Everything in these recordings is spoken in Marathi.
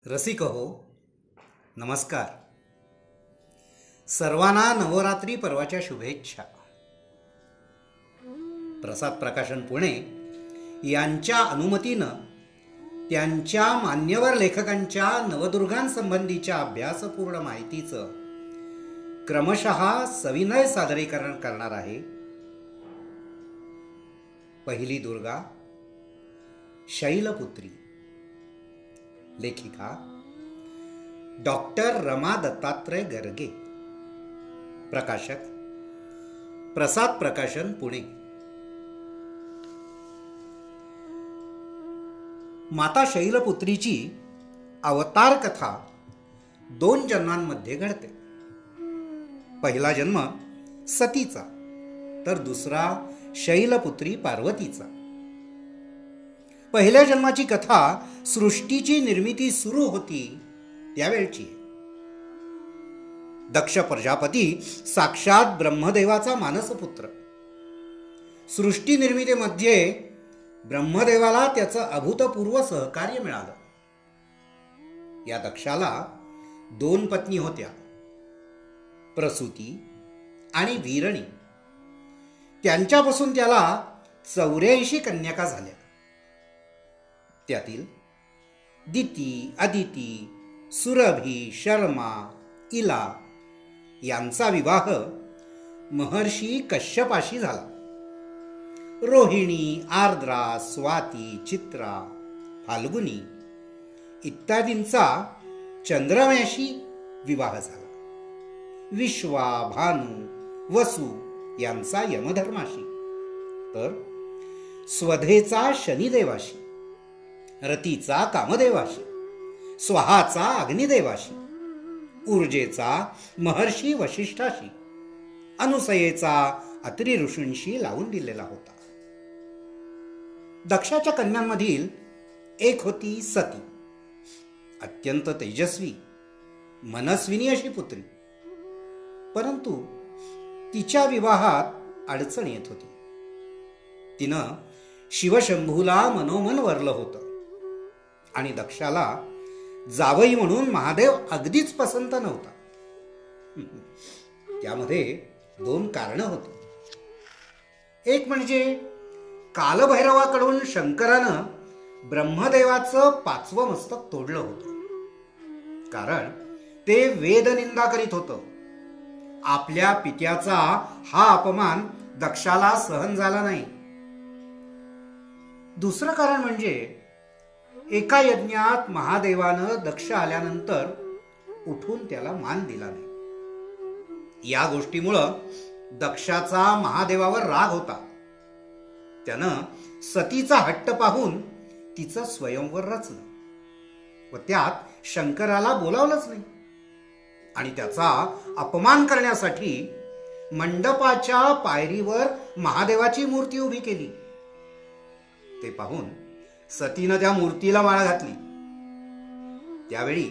रसिक हो, नमस्कार. सर्वांना नवरात्री पर्वाच्या शुभेच्छा. प्रसाद प्रकाशन पुणे यांच्या अनुमतीनं त्यांच्या मान्यवर लेखकांच्या नवदुर्गांसंबंधीच्या अभ्यासपूर्ण माहितीचं क्रमशः सविनय सादरीकरण करणार आहे. पहिली दुर्गा शैलपुत्री. लेखिका डॉक्टर रमा दत्तात्रय गर्गे. प्रकाशक प्रसाद प्रकाशन पुणे. माता शैलपुत्रीची अवतार कथा 2 जन्मांमध्ये घडते. पहिला जन्म सतीचा तर दुसरा शैलपुत्री पार्वतीचा. पहिल्या जन्माची कथा सृष्टीची निर्मिती सुरू होती त्यावेळची. दक्ष प्रजापती साक्षात ब्रह्मदेवाचा मानसपुत्र. सृष्टी निर्मितीमध्ये ब्रह्मदेवाला त्याचं अभूतपूर्व सहकार्य मिळालं. या दक्षाला 2 पत्नी होत्या, प्रसूती आणि वीरणी. त्यांच्यापासून त्याला 84 कन्यका झाल्या. त्यातील दिती, अदिती, सुरभी, शर्मा, इला यांचा विवाह महर्षी कश्यपाशी झाला. रोहिणी, आर्द्रा, स्वाती, चित्रा, फाल्गुनी इत्यादींचा चंद्रमेशी विवाह झाला. विश्वा, भानू, वसु यांचा यमधर्माशी, तर स्वधेचा शनिदेवाशी, रतीचा कामदेवाशी, स्वाहाचा अग्निदेवाशी, ऊर्जेचा महर्षी वशिष्ठाशी, अनुसयेचा अत्री ऋषींशी लावून दिलेला होता. दक्षाच्या कन्यांमधील एक होती सती. अत्यंत तेजस्वी, मनस्विनी अशी पुत्री. परंतु तिच्या विवाहात अडचण येत होती. तिनं शिवशंभूला मनोमन वरलं होतं आणि दक्षाला जावई म्हणून महादेव अगदीच पसंत नव्हता. त्यामध्ये 2 कारणं होती. एक म्हणजे कालभैरवाकडून शंकरानं ब्रह्मदेवाचं 5वं मस्तक तोडलं होतं. कारण ते वेदनिंदा करीत होतं. आपल्या पित्याचा हा अपमान दक्षाला सहन झाला नाही. दुसरं कारण म्हणजे एका यज्ञात महादेवानं दक्ष आल्यानंतर उठून त्याला मान दिला नाही. या गोष्टीमुळं दक्षाचा महादेवावर राग होता. त्यानं सतीचा हट्ट पाहून तिचं स्वयंवर रचलं व त्यात शंकराला बोलावलंच नाही आणि त्याचा अपमान करण्यासाठी मंडपाच्या पायरीवर महादेवाची मूर्ती उभी केली. ते पाहून सतीनं त्या मूर्तीला माळ घातली. त्यावेळी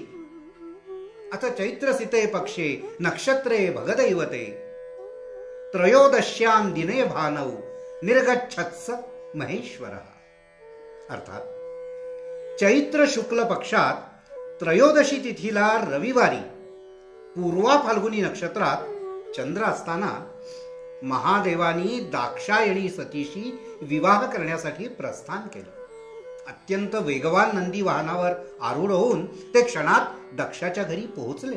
आता चैत्र सीते पक्षे नक्षत्रे भगदैवते त्रयोदश्यां दिने भानौ निर्गच्छत्स महेश्वर. अर्थात चैत्र शुक्ल पक्षात त्रयोदशी तिथीला रविवारी पूर्वा फाल्गुनी नक्षत्रात चंद्र असताना महादेवानी दाक्षायणी सतीशी विवाह करण्यासाठी प्रस्थान केलं. अत्यंत वेगवान नंदी वाहनावर आरूढ होऊन ते क्षणात दक्षाच्या घरी पोहोचले.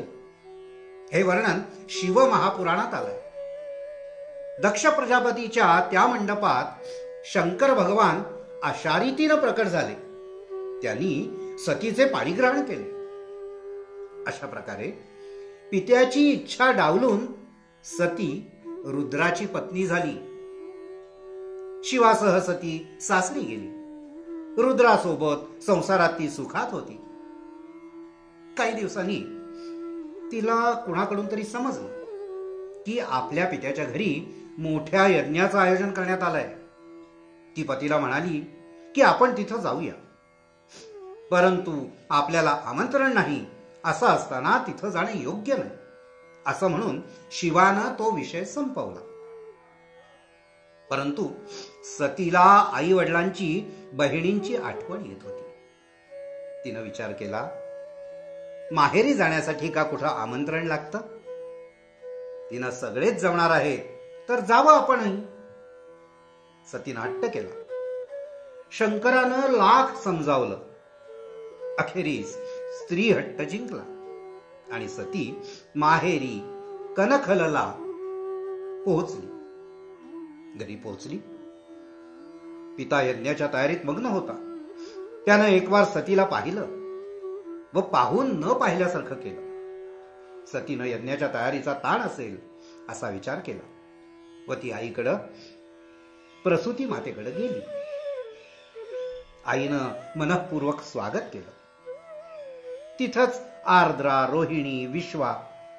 हे वर्णन शिव महापुराणात आलंय. दक्ष प्रजापतीच्या त्या मंडपात शंकर भगवान अशा रीतीनं प्रकट झाले. त्यांनी सतीचे पाणीग्रहण केले. अशा प्रकारे पित्याची इच्छा डावलून सती रुद्राची पत्नी झाली. शिवासह सती सासरी गेली. रुद्रासोबत संसारात ती सुखात होती. काही दिवसांनी तिला कुणाकडून तरी समजलं की आपल्या पित्याच्या घरी मोठ्या यज्ञाचं आयोजन करण्यात आलंय. ती पतीला म्हणाली की आपण तिथं जाऊया. परंतु आपल्याला आमंत्रण नाही असं असताना तिथं जाणं योग्य नाही असं म्हणून शिवानं तो विषय संपवला. परंतु सतीला आई वडिलांची, बहिणींची आठवण येत होती. तिनं विचार केला माहेरी जाण्यासाठी का कुठं आमंत्रण लागतं? तिनं सगळेच जमणार आहेत तर जावं आपणही. सतीनं हट्ट केला. शंकरानं लाख समजावलं. अखेरीस स्त्री हट्ट जिंकला आणि सती माहेरी कनखलला पोहोचली. घरी पोहोचली. पिता यज्ञाच्या तयारीत मग्न होता. त्यानं एक वार सतीला पाहिलं व पाहून न पाहिल्यासारखं केलं. सतीनं यज्ञाच्या तयारीचा ताण असेल असा विचार केला व ती आईकडं प्रसूती मातेकडे गेली. आईनं मनःपूर्वक स्वागत केलं. तिथंच आर्द्रा, रोहिणी, विश्वा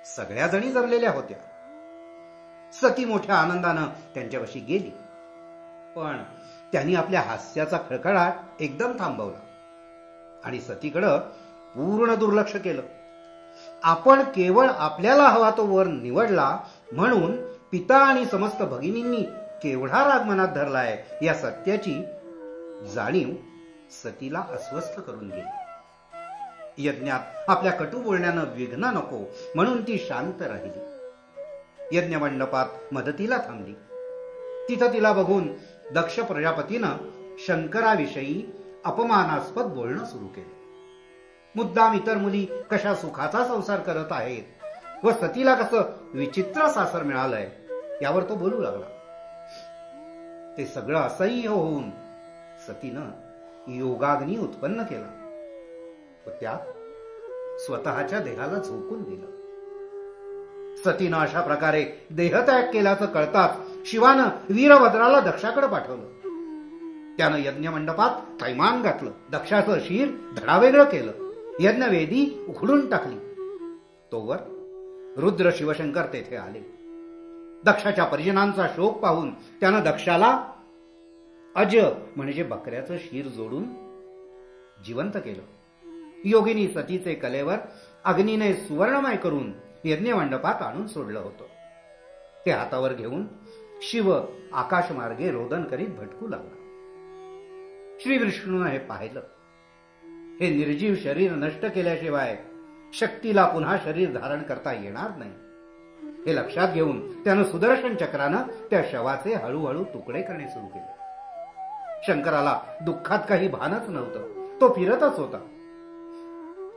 सगळ्या जणी जमलेल्या होत्या. सती मोठ्या आनंदानं त्यांच्यापाशी गेली, पण त्यांनी आपल्या हास्याचा खळखळाट एकदम थांबवला आणि सतीकडं पूर्ण दुर्लक्ष केलं. आपण केवळ आपल्याला हवा तो वर निवडला म्हणून पिता आणि समस्त भगिनींनी केवढा राग मनात धरलाय या सत्याची जाणीव सतीला अस्वस्थ करून गेली. यज्ञात आपल्या कटू बोलण्यानं विघ्न नको म्हणून ती शांत राहिली. यज्ञमंडपात मदतीला थांबली. तिथं तिला बघून दक्ष प्रजापतीनं शंकराविषयी अपमानास्पद बोलणं सुरू केलं. मुद्दाम इतर मुली कशा सुखाचा संसार करत आहेत व सतीला कसं विचित्र सासर मिळालंय यावर तो बोलू लागला. ते सगळं असह्य होऊन सतीनं योगाग्नी उत्पन्न केला व त्यात स्वतःच्या देहाला झोकून दिलं. सतीनं अशा प्रकारे देहत्याग केल्याचं कळताच शिवानं वीरभद्राला दक्षाकडे पाठवलं. त्यानं यज्ञमंडपात थैमान घातलं. दक्षाचं शिर धडावेगळं केलं. यज्ञवेदी उखडून टाकली. तोवर रुद्र शिवशंकर तेथे आले. दक्षाच्या परिजनांचा शोक पाहून त्यानं दक्षाला अज म्हणजे बकऱ्याचं शिर जोडून जिवंत केलं. योगिनी सतीचे कलेवर अग्नीने सुवर्णमय करून यज्ञमंडपात आणून सोडलं होतं. ते हातावर घेऊन शिव आकाशमार्गे रोदन करीत भटकू लागला. श्री विष्णूनं हे पाहिलं. हे निर्जीव शरीर नष्ट केल्याशिवाय शक्तीला पुन्हा शरीर धारण करता येणार नाही हे लक्षात घेऊन त्यानं सुदर्शन चक्रानं त्या शवाचे हळूहळू तुकडे करणे सुरू केले. शंकराला दुःखात काही भानच नव्हतं. तो फिरतच होता.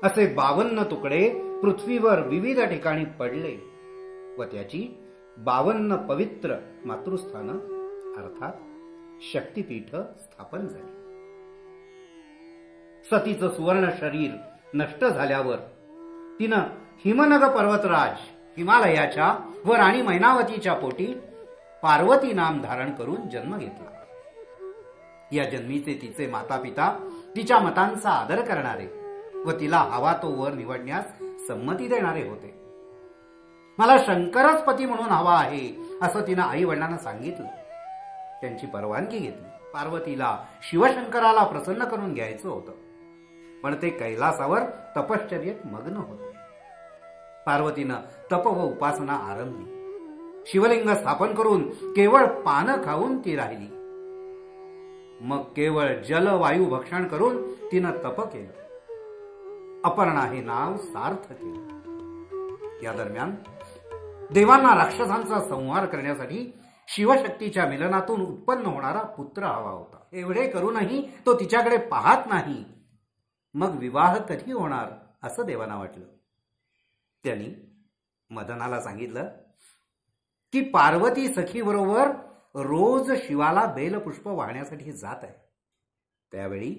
असे 52 तुकडे पृथ्वीवर विविध ठिकाणी पडले व त्याची 52 पवित्र मातृस्थानं अर्थात शक्तिपीठ स्थापन झाली. सतीचं सुवर्ण शरीर नष्ट झाल्यावर तिनं हिमनग पर्वतराज हिमालयाच्या व राणी मैनावतीच्या पोटी पार्वती नाम धारण करून जन्म घेतला. या जन्मीचे तिचे माता पिता तिच्या मतांचा आदर करणारे व तिला हवा तो वर निवडण्यास संमती देणारे होते. मला शंकरच पती म्हणून हवा आहे असं तिनं आई वडिलांना सांगितलं. त्यांची परवानगी घेतली. पार्वतीला शिवशंकराला प्रसन्न करून घ्यायचं होतं, पण ते कैलासावर तपश्चर्येत मग्न होते. पार्वतीनं तप व उपासना आरंभली. शिवलिंग स्थापन करून केवळ पानं खाऊन ती राहिली. मग केवळ जल वायू भक्षण करून तिनं तप केलं. अपर्णा हे नाव सार्थ केलं. या दरम्यान देवांना राक्षसांचा संहार करण्यासाठी शिवशक्तीच्या मिलनातून उत्पन्न होणारा पुत्र हवा होता. एवढे करूनही तो तिच्याकडे पाहत नाही. मग विवाह कधी होणार असं देवांना वाटलं. त्यांनी मदनाला सांगितलं की पार्वती सखीबरोबर रोज शिवाला बेलपुष्प वाहण्यासाठी जात आहे. त्यावेळी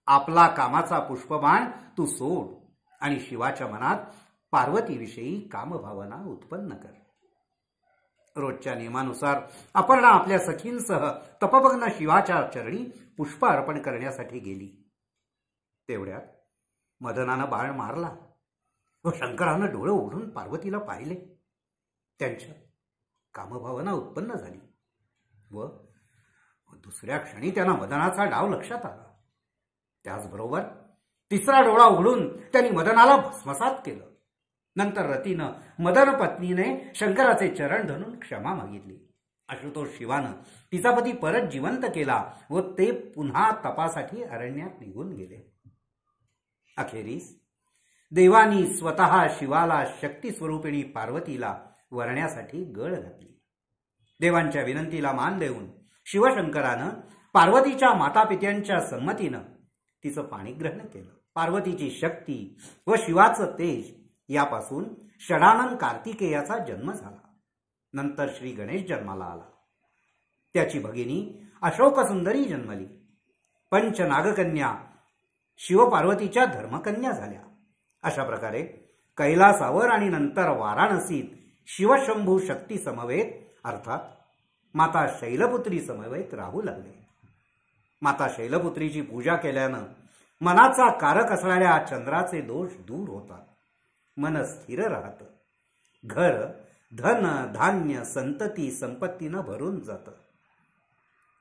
आपला कामाचा पुष्पबाण तू सोड आणि शिवाच्या मनात पार्वतीविषयी कामभावना उत्पन्न कर. रोजच्या नियमानुसार अपर्णा आपल्या सखींसह तपभग्न शिवाच्या चरणी पुष्प अर्पण करण्यासाठी गेली. तेवढ्यात मदनानं बाण मारला व शंकरानं डोळे उघडून पार्वतीला पाहिले. त्यांच्या कामभावना उत्पन्न झाली व दुसऱ्या क्षणी त्यांना मदनाचा डाव लक्षात आला. त्याचबरोबर तिसरा डोळा उघडून त्यांनी मदनाला भस्मसात केलं. नंतर रतीनं मदन पत्नीने शंकराचे चरण धरून क्षमा मागितली. आशुतोष शिवानं तिचा पती परत जिवंत केला व ते पुन्हा तपासाठी अरण्यात निघून गेले. अखेरीस देवानी स्वतः शिवाला शक्ती स्वरूपिणी पार्वतीला वरण्यासाठी गळ घातली. देवांच्या विनंतीला मान देऊन शिवशंकरानं पार्वतीच्या मातापित्यांच्या संमतीनं तिचं पाणीग्रहण केलं. पार्वतीची शक्ती व शिवाचं तेज यापासून षडानन कार्तिकेयाचा जन्म झाला. नंतर श्री गणेश जन्माला आला. त्याची भगिनी अशोकसुंदरी जन्मली. पंच नागकन्या शिवपार्वतीच्या धर्मकन्या झाल्या. अशा प्रकारे कैलासावर आणि नंतर वाराणसीत शिवशंभू शक्ती समवेत अर्थात माता शैलपुत्री समवेत राहू लागले. माता शैलपुत्रीची पूजा केल्यानं मनाचा कारक असणाऱ्या चंद्राचे दोष दूर होतात. मन स्थिर राहतं. घर धन धान्य संतती संपत्तीनं भरून जातं.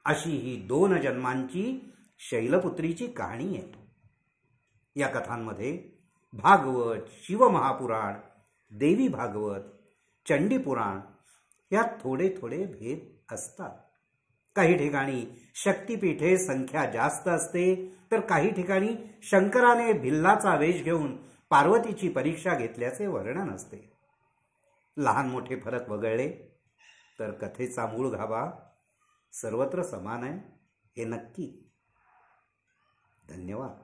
अशी ही 2 जन्मांची शैलपुत्रीची कहाणी आहे. या कथांमध्ये भागवत, शिवमहापुराण, देवी भागवत, चंडीपुराण यात थोडे थोडे भेद असतात. काही ठिकाणी शक्तिपीठे संख्या जास्त असते तर काही ठिकाणी शंकराने भिल्लाचा वेश घेऊन पार्वतीची परीक्षा घेतल्याचे वर्णन असते. लहान मोठे फरक वगळले तर कथेचा मूळ गाभा सर्वत्र समान आहे हे नक्की. धन्यवाद.